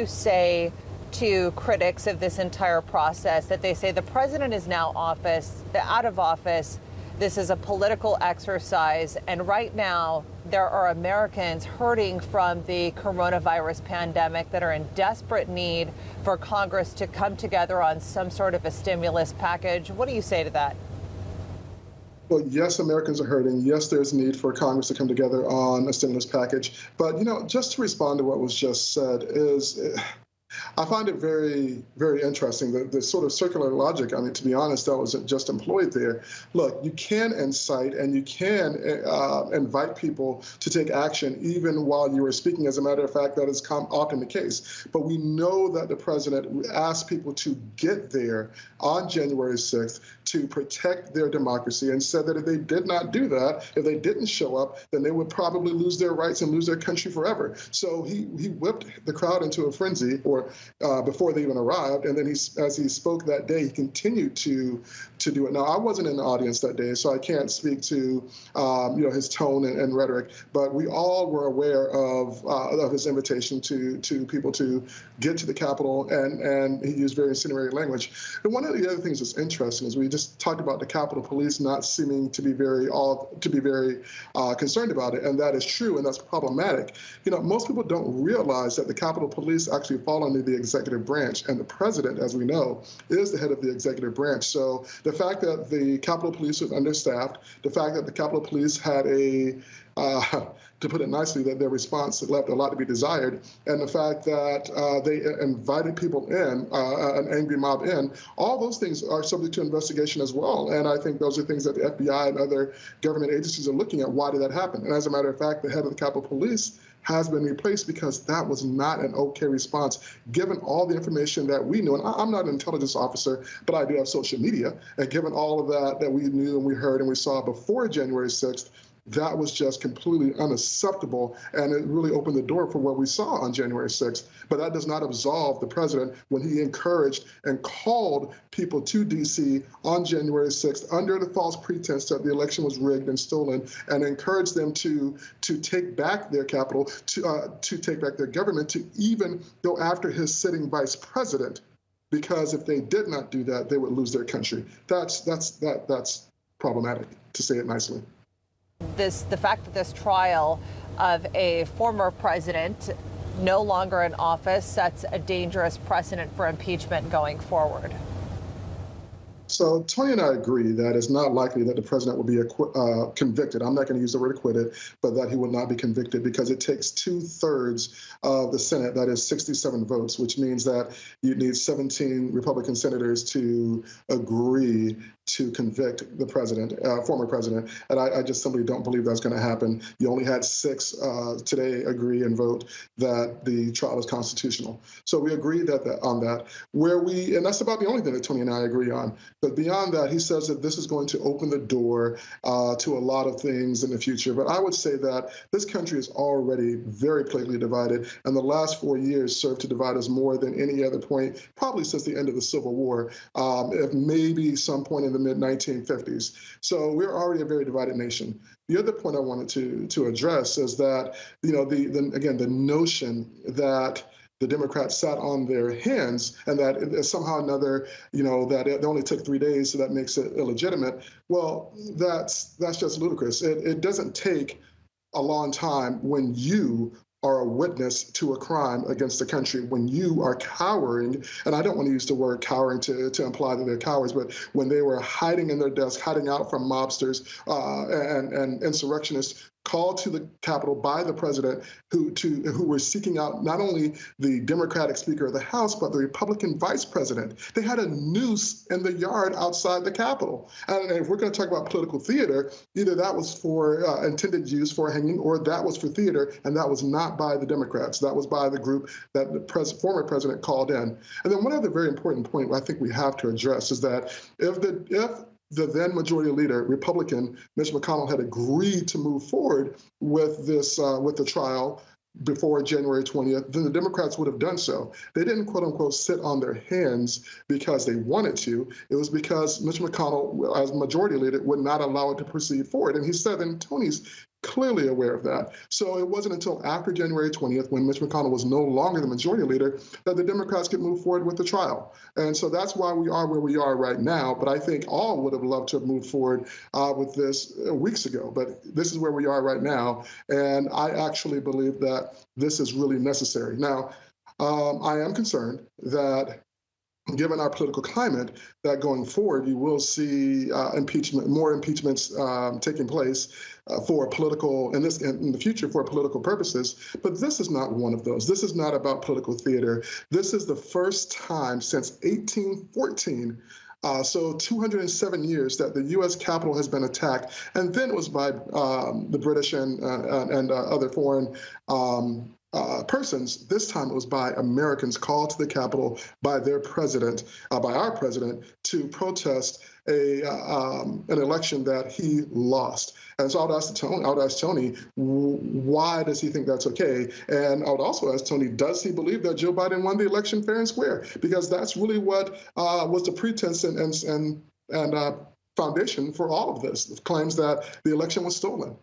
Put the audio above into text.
you say to critics of this entire process that they say the president is now out of office? This is a political exercise. And right now, there are Americans hurting from the coronavirus pandemic that are in desperate need for Congress to come together on some sort of a stimulus package. What do you say to that? Well, yes, Americans are hurting. Yes, there's a need for Congress to come together on a stimulus package. But, just to respond to what was just said I find it very, very interesting, the sort of circular logic, to be honest, that was just employed there. Look, you can incite and you can invite people to take action even while you are speaking. As a matter of fact, that is often the case. But we know that the president asked people to get there on January 6th to protect their democracy and said that if they did not do that, if they didn't show up, then they would probably lose their rights and lose their country forever. So he whipped the crowd into a frenzy, or before they even arrived, and then as he spoke that day, he continued to do it. Now, I wasn't in the audience that day, so I can't speak to his tone and rhetoric, but we all were aware of his invitation to people to get to the Capitol, and he used very incendiary language. And one of the other things that's interesting is we just talked about the Capitol Police not seeming to be very concerned about it, and that is true, and that's problematic. Most people don't realize that the Capitol Police actually fall under the executive branch, and the president, as we know, is the head of the executive branch. So the fact that the Capitol Police was understaffed, the fact that the Capitol Police had to put it nicely, that their response left a lot to be desired, and the fact that they invited people in, an angry mob in, all those things are subject to investigation as well. And I think those are things that the FBI and other government agencies are looking at. Why did that happen? And as a matter of fact, the head of the Capitol Police has been replaced because that was not an okay response, given all the information that we knew. And I'm not an intelligence officer, but I do have social media. And given all of that we knew and we heard and we saw before January 6th, that was just completely unacceptable, and it really opened the door for what we saw on January 6th. But that does not absolve the president when he encouraged and called people to D.C. on January 6th under the false pretense that the election was rigged and stolen, and encouraged them to take back their capital, to take back their government, to even go after his sitting vice president, because if they did not do that, they would lose their country. That's problematic, to say it nicely. The fact that this trial of a former president no longer in office sets a dangerous precedent for impeachment going forward. So Tony and I agree that it's not likely that the president will be convicted. I'm not going to use the word acquitted, but that he will not be convicted, because it takes 2/3 of the Senate, that is 67 votes, which means that you need 17 Republican senators to agree to convict the president, former president. And I just simply don't believe that's going to happen. You only had 6 today agree and vote that the trial is constitutional. So we agree on that. And that's about the only thing that Tony and I agree on. But beyond that, he says that this is going to open the door to a lot of things in the future. But I would say that this country is already very politically divided, and the last 4 years served to divide us more than any other point, probably since the end of the Civil War, if maybe some point in the mid-1950s. So we're already a very divided nation. The other point I wanted to address is that, the notion that the Democrats sat on their hands and that somehow or another, that it only took 3 days, so that makes it illegitimate. Well, that's just ludicrous. It doesn't take a long time when you are a witness to a crime against the country, when you are cowering, and I don't want to use the word cowering to imply that they're cowards, but when they were hiding in their desk, hiding out from mobsters and insurrectionists, called to the Capitol by the president, who were seeking out not only the Democratic Speaker of the House, but the Republican Vice President. They had a noose in the yard outside the Capitol. And if we're going to talk about political theater, either that was for intended use for hanging, or that was for theater, and that was not by the Democrats. That was by the group that the former president called in. And then one other very important point I think we have to address is that if the then majority leader, Republican Mitch McConnell, had agreed to move forward with this, with the trial before January 20th, then the Democrats would have done so. They didn't, quote unquote, sit on their hands because they wanted to. It was because Mitch McConnell, as majority leader, would not allow it to proceed forward. And he said in Tony's clearly aware of that. So it wasn't until after January 20th, when Mitch McConnell was no longer the majority leader, that the Democrats could move forward with the trial. And so that's why we are where we are right now. But I think all would have loved to have moved forward with this weeks ago. But this is where we are right now. And I actually believe that this is really necessary. Now, I am concerned that given our political climate, that going forward, you will see more impeachments taking place for political, in the future for political purposes. But this is not one of those. This is not about political theater. This is the first time since 1814. So 207 years that the U.S. Capitol has been attacked, and then it was by the British and other foreign persons. This time it was by Americans called to the Capitol by their president, by our president, to protest an election that he lost. And so I would ask Tony, why does he think that's okay? And I would also ask Tony, does he believe that Joe Biden won the election fair and square? Because that's really what was the pretense and foundation for all of this, claims that the election was stolen.